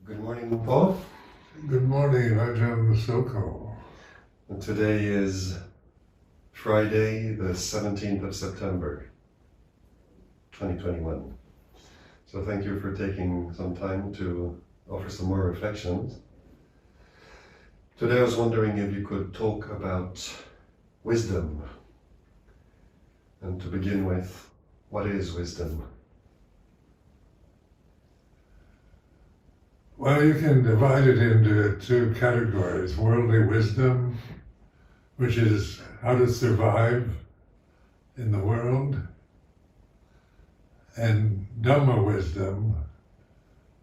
Good morning, Paul. Good morning, Ajahn Sumedho. And today is Friday, the 17th of September, 2021. So thank you for taking some time to offer some more reflections. Today I was wondering if you could talk about wisdom. And to begin with, what is wisdom? Well, you can divide it into two categories. Worldly wisdom, which is how to survive in the world, and Dhamma wisdom,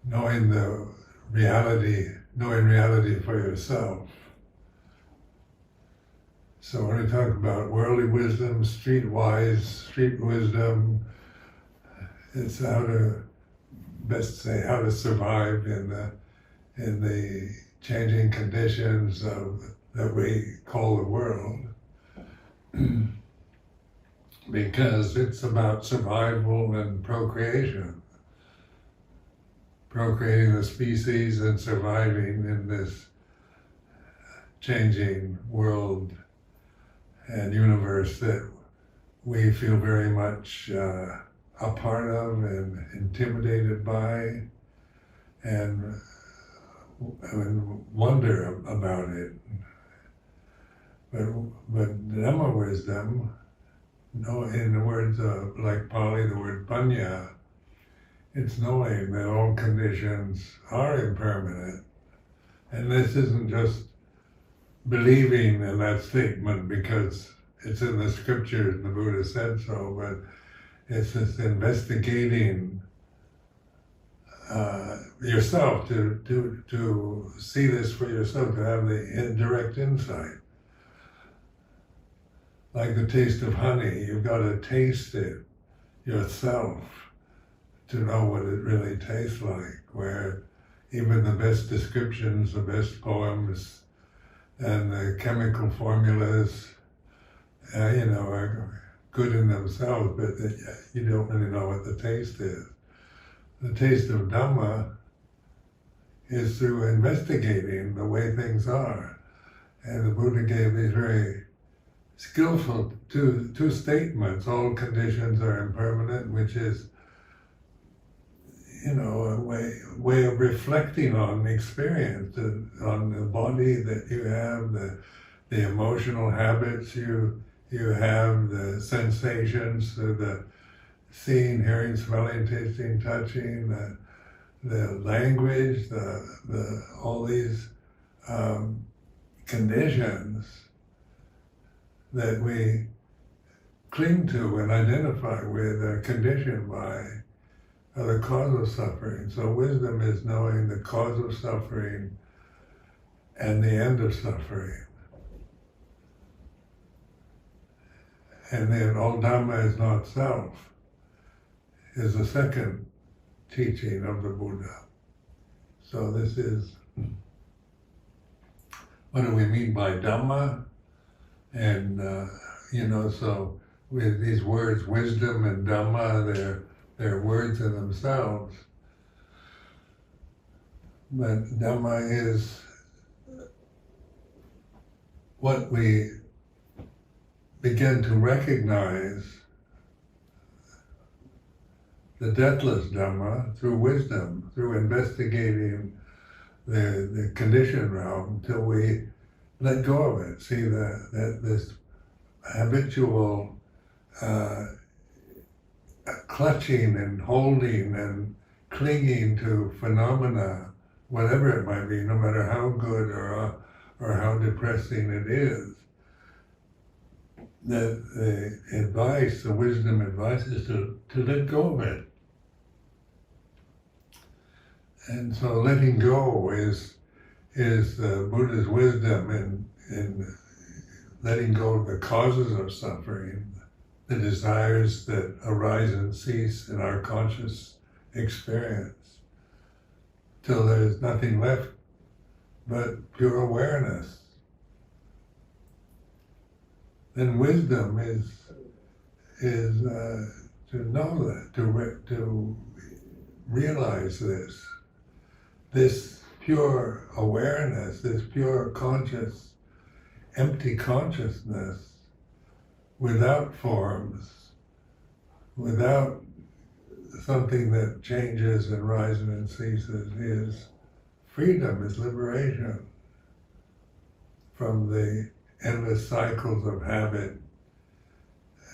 knowing reality for yourself. So when we talk about worldly wisdom, street wisdom, it's how to survive in the changing conditions that we call the world, because it's about survival and procreating the species and surviving in this changing world and universe that we feel very much a part of and intimidated by, and wonder about it. But Dhamma wisdom, in the words of, like Pali, the word panya, it's knowing that all conditions are impermanent. And this isn't just believing in that statement because it's in the scriptures and the Buddha said so, but it's this investigating yourself, to see this for yourself, to have the direct insight. Like the taste of honey, you've got to taste it yourself to know what it really tastes like, where even the best descriptions, the best poems, and the chemical formulas, are good in themselves, but you don't really know what the taste is. The taste of Dhamma is through investigating the way things are. And the Buddha gave these very skillful two statements. All conditions are impermanent, which is, a way of reflecting on the experience, on the body that you have, the emotional habits you have, the sensations, the seeing, hearing, smelling, tasting, touching, the language, all these conditions that we cling to and identify with are conditioned by the cause of suffering. So wisdom is knowing the cause of suffering and the end of suffering. And then all Dhamma is not self, is the second teaching of the Buddha. So this is, what do we mean by Dhamma? And, so with these words, wisdom and Dhamma, they're words in themselves. But Dhamma is what we begin to recognize, the deathless Dhamma, through wisdom, through investigating the conditioned realm, till we let go of it. See that this habitual clutching and holding and clinging to phenomena, whatever it might be, no matter how good or how depressing it is, the wisdom advice is to let go of it. And so letting go is the Buddha's wisdom in letting go of the causes of suffering, the desires that arise and cease in our conscious experience, till there's nothing left but pure awareness. Then wisdom is to know that, to realize this pure awareness, this pure conscious, empty consciousness without forms, without something that changes and rises and ceases, is freedom, is liberation from the endless cycles of habit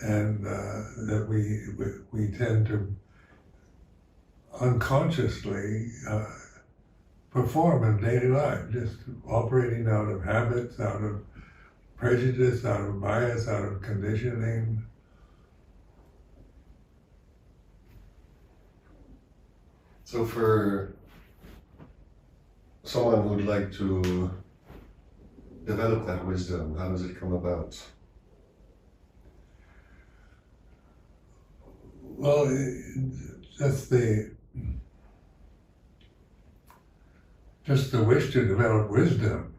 and that we tend to unconsciously perform in daily life, just operating out of habits, out of prejudice, out of bias, out of conditioning. So for someone who'd like to develop that wisdom, how does it come about? Well, just the wish to develop wisdom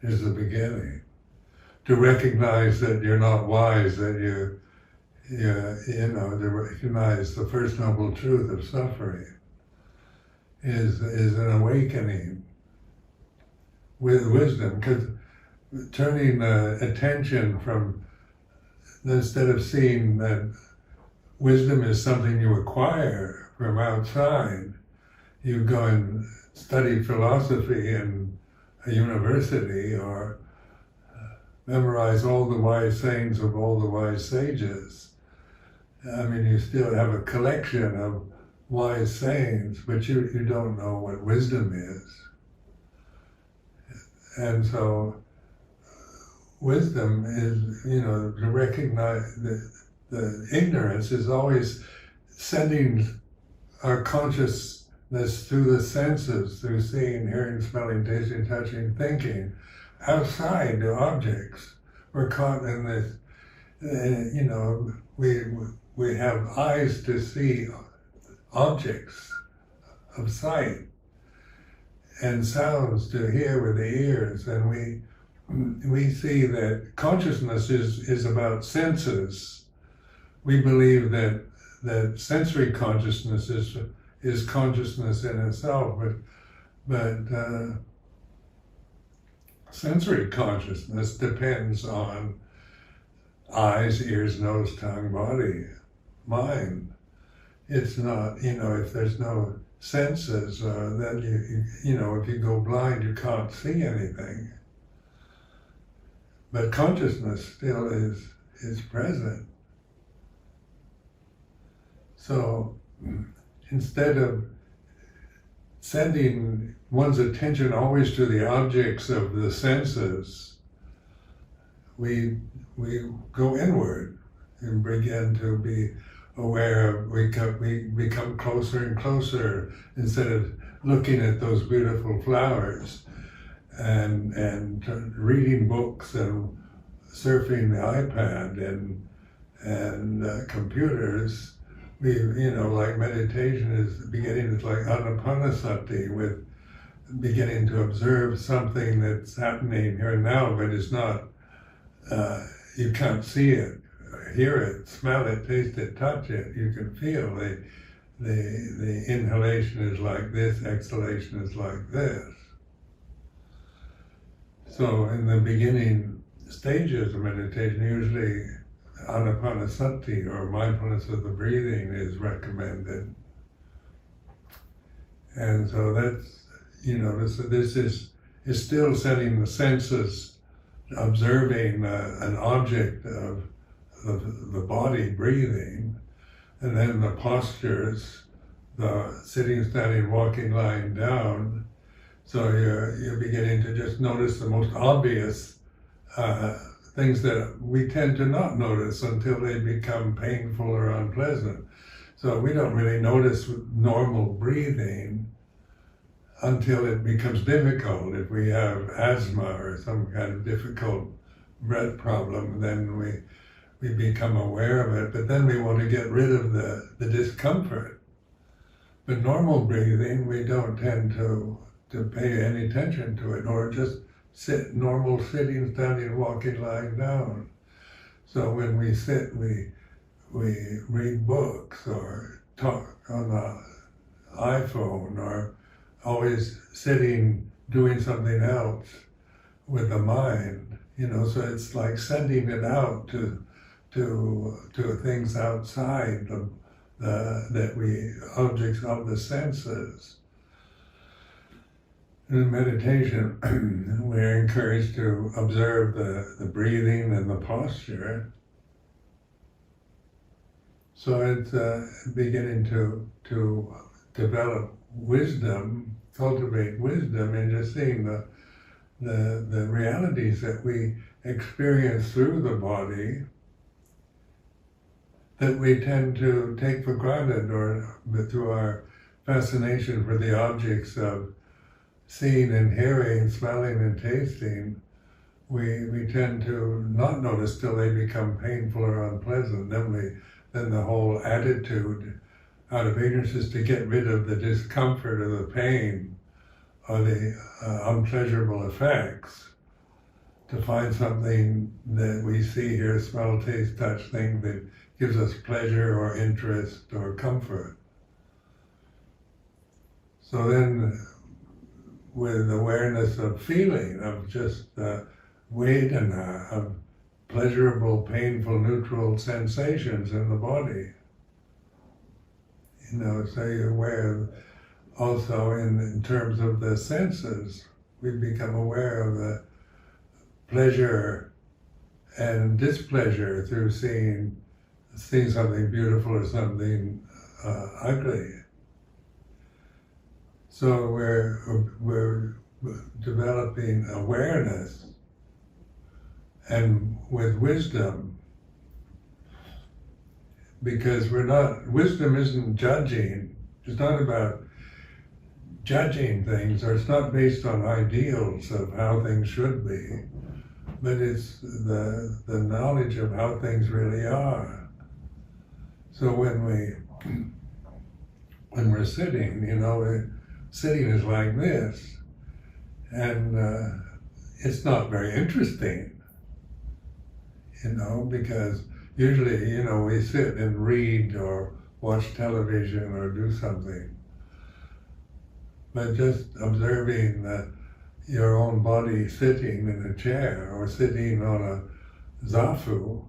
is the beginning. To recognize that you're not wise, that to recognize the first noble truth of suffering is an awakening with wisdom, because turning attention from, instead of seeing that wisdom is something you acquire from outside, you go and study philosophy in a university or memorize all the wise sayings of all the wise sages. I mean, you still have a collection of wise sayings, but you don't know what wisdom is. And so wisdom is, to recognize the ignorance is always sending our consciousness through the senses, through seeing, hearing, smelling, tasting, touching, thinking, outside the objects. We're caught in this, we have eyes to see objects of sight and sounds to hear with the ears, and we see that consciousness is about senses. We believe that sensory consciousness is consciousness in itself, but sensory consciousness depends on eyes, ears, nose, tongue, body, mind. It's not, if there's no senses, then if you go blind, you can't see anything. But consciousness still is present. So instead of sending one's attention always to the objects of the senses, we go inward and begin to be aware of, we become closer and closer, instead of looking at those beautiful flowers and reading books and surfing the iPad and computers. Like meditation is beginning, it's like anapanasati, with beginning to observe something that's happening here and now, but it's not, you can't see it, hear it, smell it, taste it, touch it. You can feel the inhalation is like this, exhalation is like this. So in the beginning stages of meditation, usually anapanasati, or mindfulness of the breathing, is recommended. And so that's, this is still setting the senses, observing an object of the body breathing, and then the postures, the sitting, standing, walking, lying down. So you're beginning to just notice the most obvious things that we tend to not notice until they become painful or unpleasant. So we don't really notice normal breathing until it becomes difficult. If we have asthma or some kind of difficult breath problem, then we become aware of it, but then we want to get rid of the discomfort. But normal breathing, we don't tend to pay any attention to it, or just sit, normal sitting, standing, walking, lying down. So when we sit, we read books or talk on the iPhone or always sitting, doing something else with the mind, so it's like sending it out to things outside objects of the senses. In meditation, we're encouraged to observe the breathing and the posture. So it's beginning to develop wisdom, cultivate wisdom in just seeing the realities that we experience through the body that we tend to take for granted, or through our fascination for the objects of seeing and hearing, smelling and tasting, we tend to not notice till they become painful or unpleasant. Then the whole attitude out of ignorance is to get rid of the discomfort or the pain or the unpleasurable effects, to find something that we see, hear, smell, taste, touch, thing that gives us pleasure or interest or comfort. So then, with awareness of feeling, of just vedana, of pleasurable, painful, neutral sensations in the body. So you're aware also in terms of the senses, we become aware of the pleasure and displeasure through seeing something beautiful or something ugly. So we're developing awareness, and with wisdom, because wisdom isn't judging. It's not about judging things, or it's not based on ideals of how things should be, but it's the knowledge of how things really are. So when we're sitting, sitting is like this, and it's not very interesting, because usually, we sit and read or watch television or do something. But just observing your own body sitting in a chair or sitting on a zafu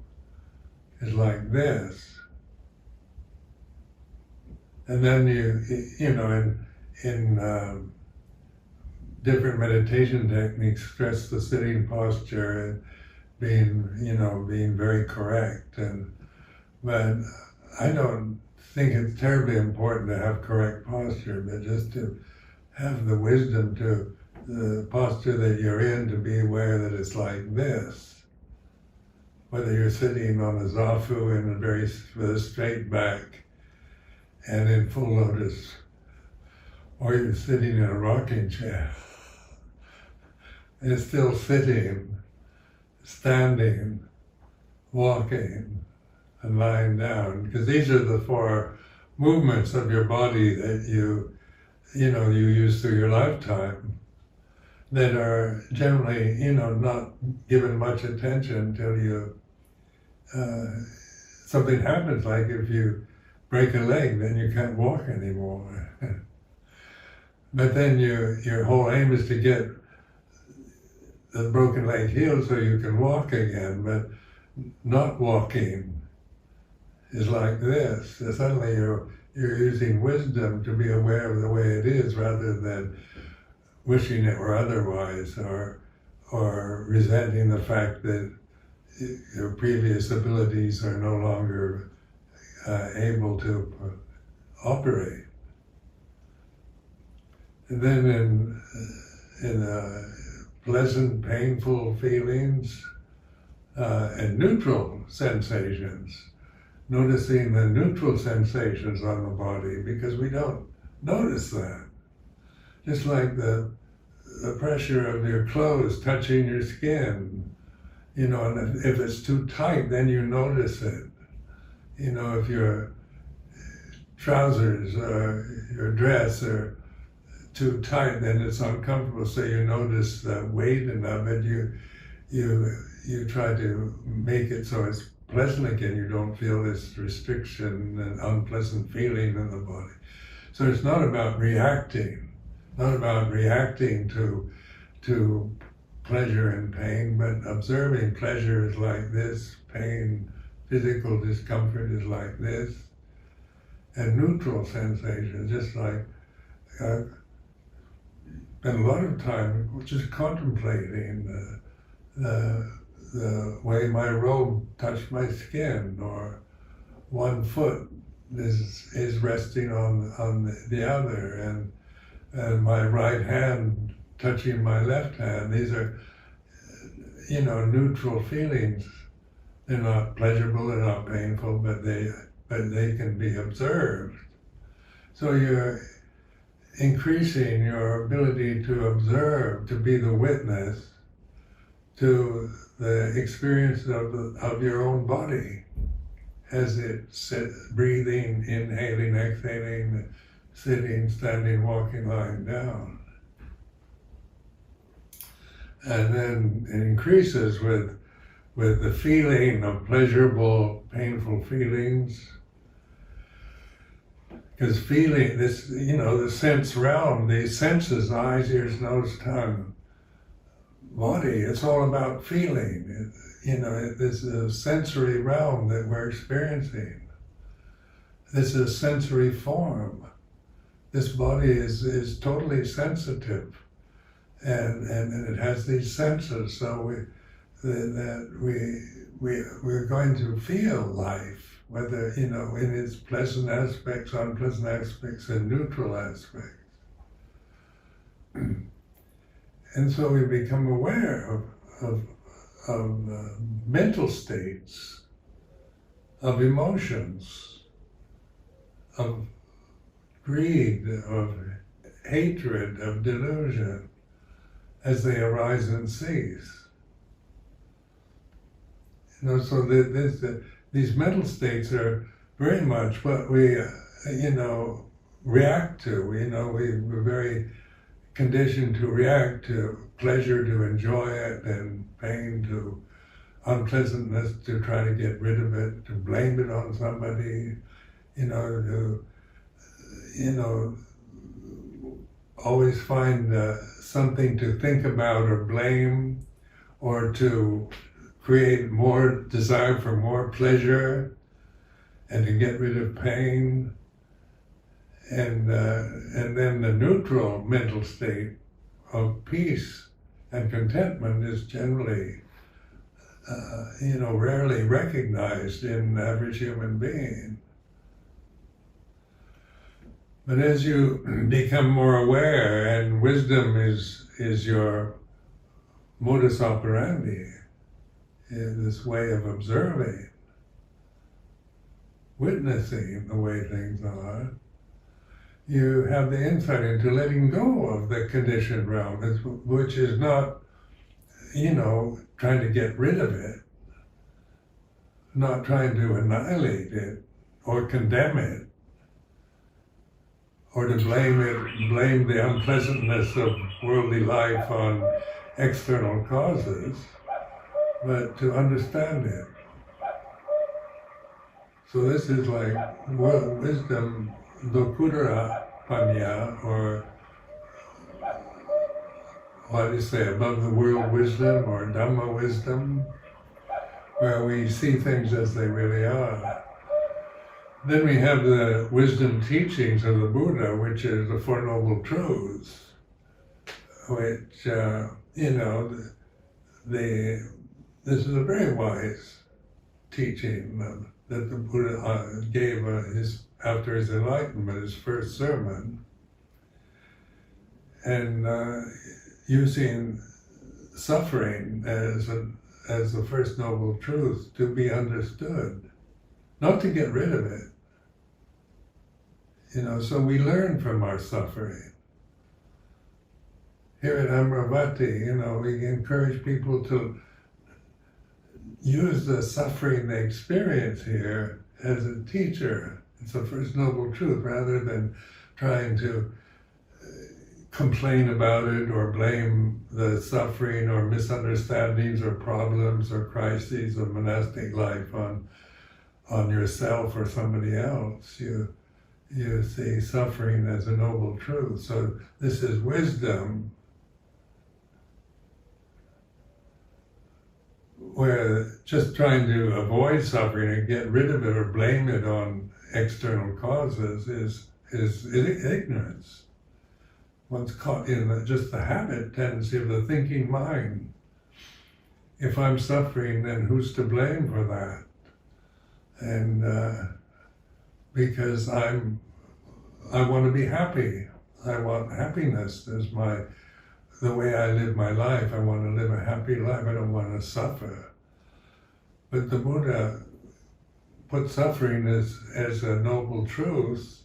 is like this. And then in different meditation techniques stress the sitting posture and being very correct. But I don't think it's terribly important to have correct posture, but just to have the wisdom to the posture that you're in, to be aware that it's like this. Whether you're sitting on a zafu with a straight back and in full lotus, or you're sitting in a rocking chair, and it's still sitting, standing, walking, and lying down, because these are the four movements of your body that you use through your lifetime, that are generally, not given much attention till something happens, like if you break a leg, then you can't walk anymore. But then your whole aim is to get the broken leg healed so you can walk again, but not walking is like this. So suddenly you're using wisdom to be aware of the way it is, rather than wishing it were otherwise, or resenting the fact that your previous abilities are no longer able to operate. And then in pleasant, painful feelings, and neutral sensations, noticing the neutral sensations on the body, because we don't notice that. Just like the pressure of your clothes touching your skin, and if it's too tight, then you notice it. If your trousers or your dress are too tight, then it's uncomfortable, so you notice the weight of it. You try to make it so it's pleasant again. You don't feel this restriction and unpleasant feeling in the body. So it's not about reacting, not about reacting to pleasure and pain, but observing pleasure is like this, pain, physical discomfort is like this, and neutral sensation, just like spend a lot of time just contemplating the way my robe touched my skin, or one foot is resting on the other, and my right hand touching my left hand. These are, neutral feelings. They're not pleasurable, they're not painful, but they can be observed. So you're increasing your ability to observe, to be the witness to the experience of your own body as it sits, breathing, inhaling, exhaling, sitting, standing, walking, lying down. And then it increases with the feeling of pleasurable, painful feelings. Because feeling this, the sense realm, the senses, eyes, ears, nose, tongue, body, it's all about feeling. This is a sensory realm that we're experiencing. This is a sensory form. This body is totally sensitive, and it has these senses. So we're going to feel life, whether in its pleasant aspects, unpleasant aspects, and neutral aspects. And so we become aware of mental states, of emotions, of greed, of hatred, of delusion, as they arise and cease. So these mental states are very much what we, react to. We're very conditioned to react to pleasure, to enjoy it, and pain, to unpleasantness, to try to get rid of it, to blame it on somebody, to always find something to think about or blame, or to create more desire for more pleasure, and to get rid of pain. And then the neutral mental state of peace and contentment is generally, rarely recognized in the average human being. But as you become more aware, and wisdom is your modus operandi, this way of observing, witnessing the way things are, you have the insight into letting go of the conditioned realm, which is not, trying to get rid of it, not trying to annihilate it or condemn it, or to blame the unpleasantness of worldly life on external causes, but to understand it. So this is like wisdom, Lokutara Panya, or what do you say, above the world wisdom, or Dhamma wisdom, where we see things as they really are. Then we have the wisdom teachings of the Buddha, which is the Four Noble Truths, which, this is a very wise teaching that the Buddha gave after his enlightenment, his first sermon, and using suffering as the first noble truth to be understood, not to get rid of it. So we learn from our suffering. Here at Amravati, we encourage people to use the suffering they experience here as a teacher. It's the first noble truth, rather than trying to complain about it or blame the suffering or misunderstandings or problems or crises of monastic life on yourself or somebody else. you see suffering as a noble truth. So this is wisdom, where just trying to avoid suffering and get rid of it or blame it on external causes is ignorance. One's caught in just the habit tendency of the thinking mind. If I'm suffering, then who's to blame for that? And because I want to be happy. I want happiness as the way I live my life. I want to live a happy life. I don't want to suffer. But the Buddha put suffering as a noble truth,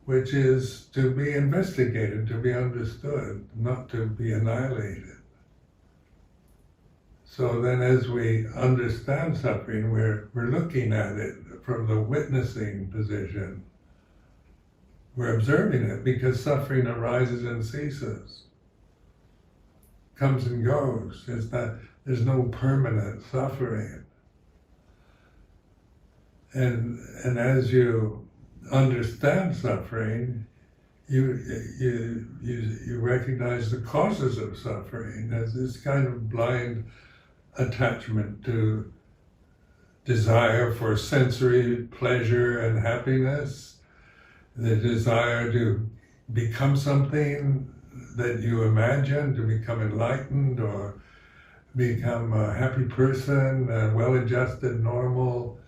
which is to be investigated, to be understood, not to be annihilated. So then as we understand suffering, we're looking at it from the witnessing position. We're observing it because suffering arises and ceases, comes and goes. There's no permanent suffering. And as you understand suffering, you recognize the causes of suffering as this kind of blind attachment to desire for sensory pleasure and happiness, the desire to become something that you imagine, to become enlightened or become a happy person, a well-adjusted, normal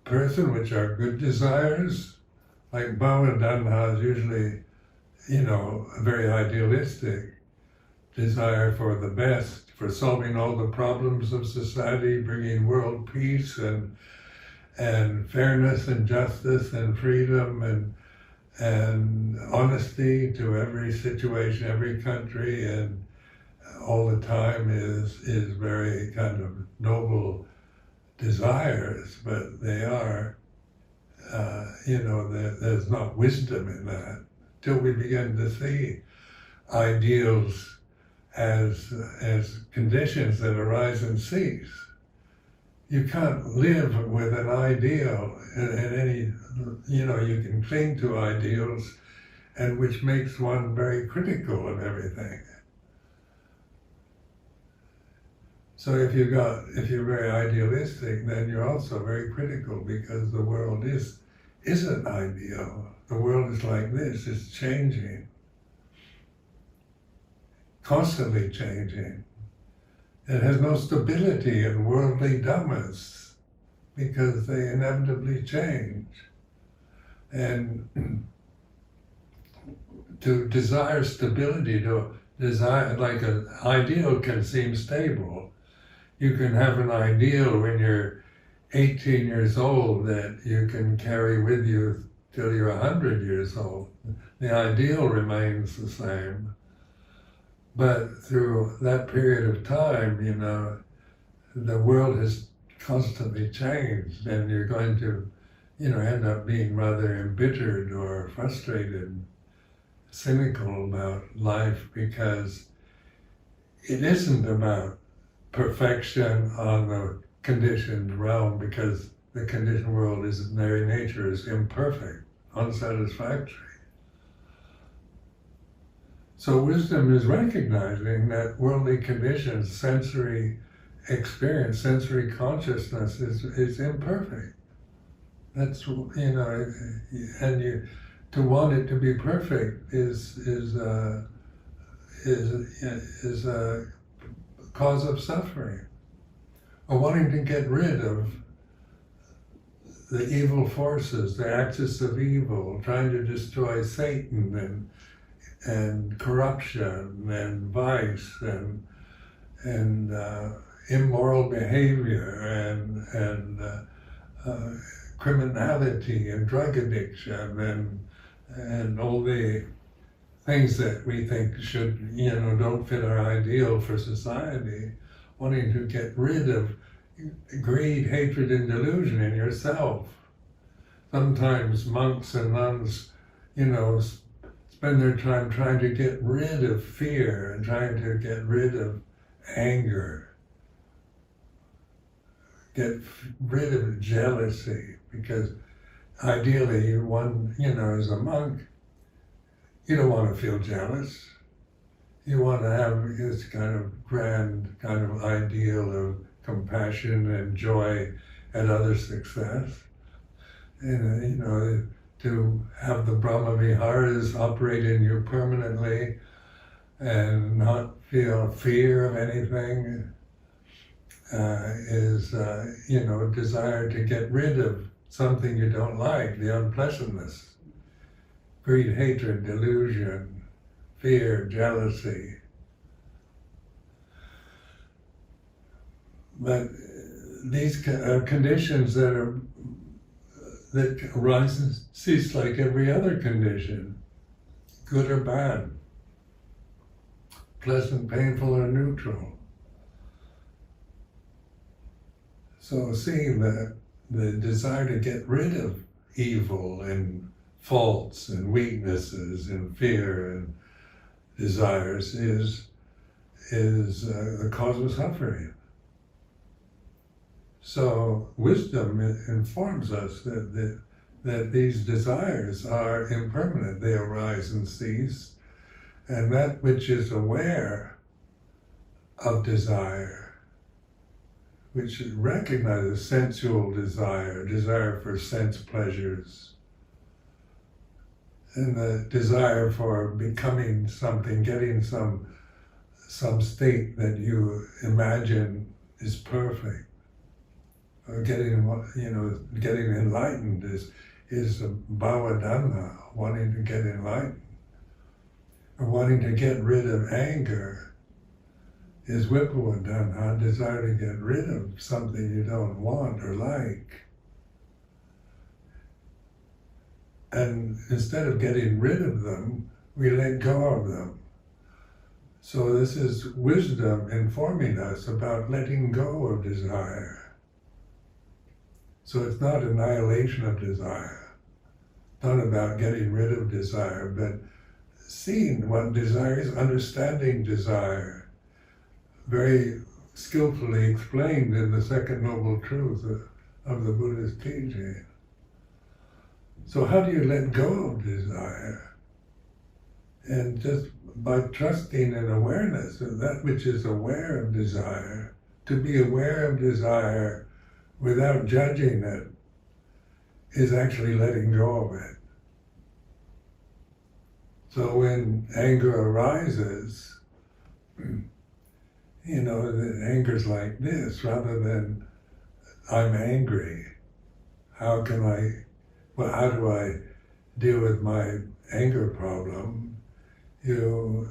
person, which are good desires. Like Bhava Dhanha is usually, a very idealistic desire for the best, for solving all the problems of society, bringing world peace and fairness and justice and freedom and honesty to every situation, every country, and all the time is very kind of noble desires, but they are, there's not wisdom in that till we begin to see ideals as conditions that arise and cease. You can't live with an ideal in any, you can cling to ideals, and which makes one very critical of everything. So if you're very idealistic, then you're also very critical, because the world isn't ideal. The world is like this, it's changing, constantly changing. It has no stability in worldly dhammas, because they inevitably change. And to desire stability, to desire, like an ideal can seem stable. You can have an ideal when you're 18 years old that you can carry with you till you're 100 years old. The ideal remains the same. But through that period of time, the world has constantly changed, and you're going to, end up being rather embittered or frustrated, cynical about life, because it isn't about perfection on the conditioned realm, because the conditioned world is, in very nature, is imperfect, unsatisfactory. So wisdom is recognizing that worldly conditions, sensory experience, sensory consciousness is imperfect. That's, and to want it to be perfect is a cause of suffering. Or wanting to get rid of the evil forces, the axis of evil, trying to destroy Satan and corruption and vice and immoral behavior and criminality and drug addiction and all the things that we think should, don't fit our ideal for society, wanting to get rid of greed, hatred, and delusion in yourself. Sometimes monks and nuns, spend their time trying to get rid of fear and trying to get rid of anger, get rid of jealousy, because ideally, one, as a monk, you don't want to feel jealous. You want to have this kind of grand kind of ideal of compassion and joy at other success. And, to have the Brahma Viharas operate in you permanently and not feel fear of anything is, desire to get rid of something you don't like, the unpleasantness, greed, hatred, delusion, fear, jealousy. But these are conditions that arise and cease like every other condition, good or bad, pleasant, painful, or neutral. So seeing the desire to get rid of evil and faults and weaknesses and fear and desires is the cause of suffering. So wisdom informs us that these desires are impermanent. They arise and cease. And that which is aware of desire, which recognizes sensual desire for sense pleasures, and the desire for becoming something, getting some state that you imagine is perfect, or getting enlightened is a bhava dhamma, wanting to get enlightened. Or wanting to get rid of anger is vipava dhamma, desire to get rid of something you don't want or like. And instead of getting rid of them, we let go of them. So this is wisdom informing us about letting go of desire. So it's not annihilation of desire, not about getting rid of desire, but seeing what desire is, understanding desire, very skillfully explained in the second noble truth of the Buddha's teaching. So how do you let go of desire? And just by trusting in awareness of that which is aware of desire, to be aware of desire without judging it is actually letting go of it. So when anger arises, the anger's like this, rather than I'm angry. How do I deal with my anger problem? You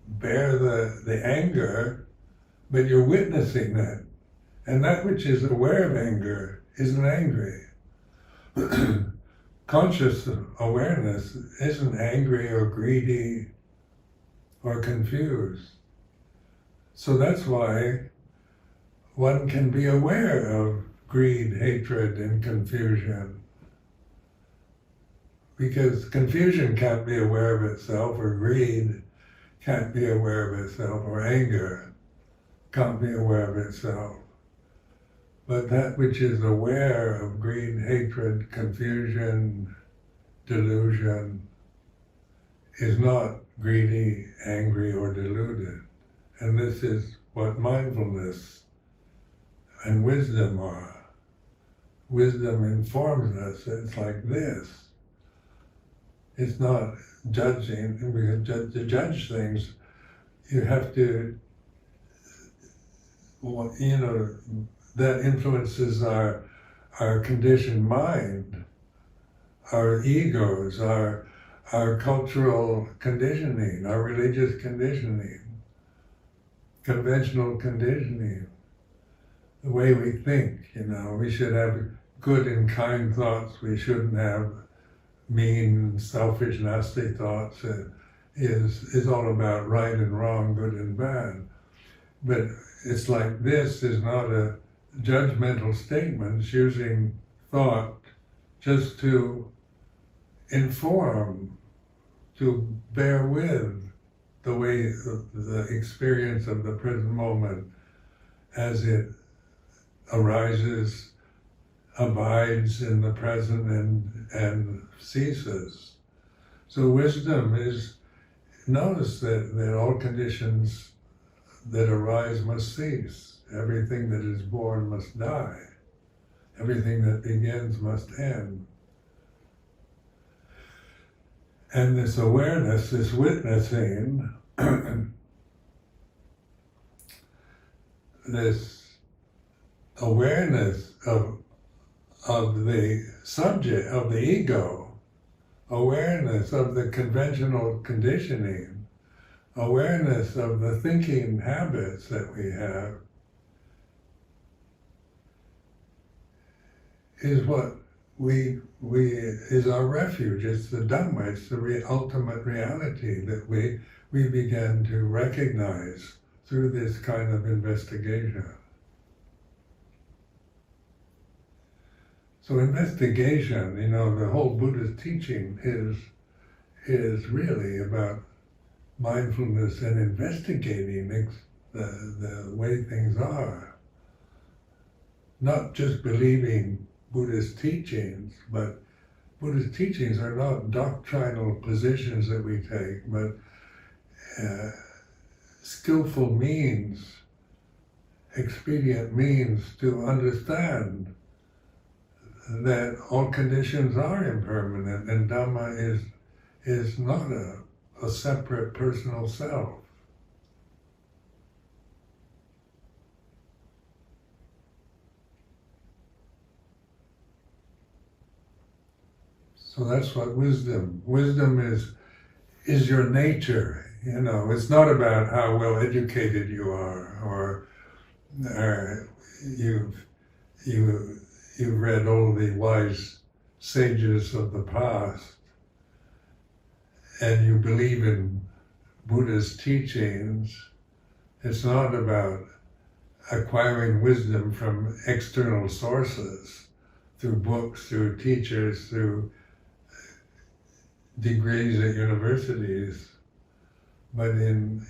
bear the anger, but you're witnessing it. And that which is aware of anger isn't angry. Conscious awareness isn't angry or greedy or confused. So that's why one can be aware of greed, hatred, and confusion. Because confusion can't be aware of itself, or greed can't be aware of itself, or anger can't be aware of itself. But that which is aware of greed, hatred, confusion, delusion is not greedy, angry, or deluded. And this is what mindfulness and wisdom are. Wisdom informs us. It's like this. It's not judging. Because to judge things, you have to, that influences our conditioned mind, our egos, our cultural conditioning, our religious conditioning, conventional conditioning, the way we think. We should have good and kind thoughts. We shouldn't have mean, selfish, nasty thoughts. Is all about right and wrong, good and bad. But it's like this is not a judgmental statement. It's using thought just to inform, to bear with the way the experience of the present moment as it arises, abides in the present and ceases. So wisdom knows that all conditions that arise must cease. Everything that is born must die. Everything that begins must end. And this awareness, this witnessing, this awareness of the subject, of the ego, awareness of the conventional conditioning, awareness of the thinking habits that we have, is what is our refuge. It's the Dhamma, it's the ultimate reality that we begin to recognize through this kind of investigation. So investigation, the whole Buddhist teaching is really about mindfulness and investigating the way things are. Not just believing Buddhist teachings, but Buddhist teachings are not doctrinal positions that we take, but skillful means, expedient means to understand that all conditions are impermanent, and Dhamma is not a separate personal self. So that's what wisdom is your nature. It's not about how well educated you are, or you've read all the wise sages of the past, and you believe in Buddha's teachings. It's not about acquiring wisdom from external sources, through books, through teachers, through degrees at universities, but in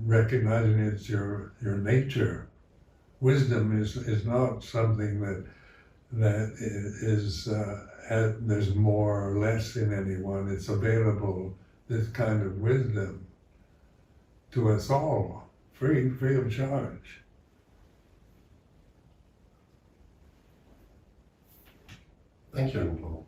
recognizing it's your nature. Wisdom is not something that is there's more or less in anyone. It's available, this kind of wisdom, to us all, free of charge. Thank you, Paul.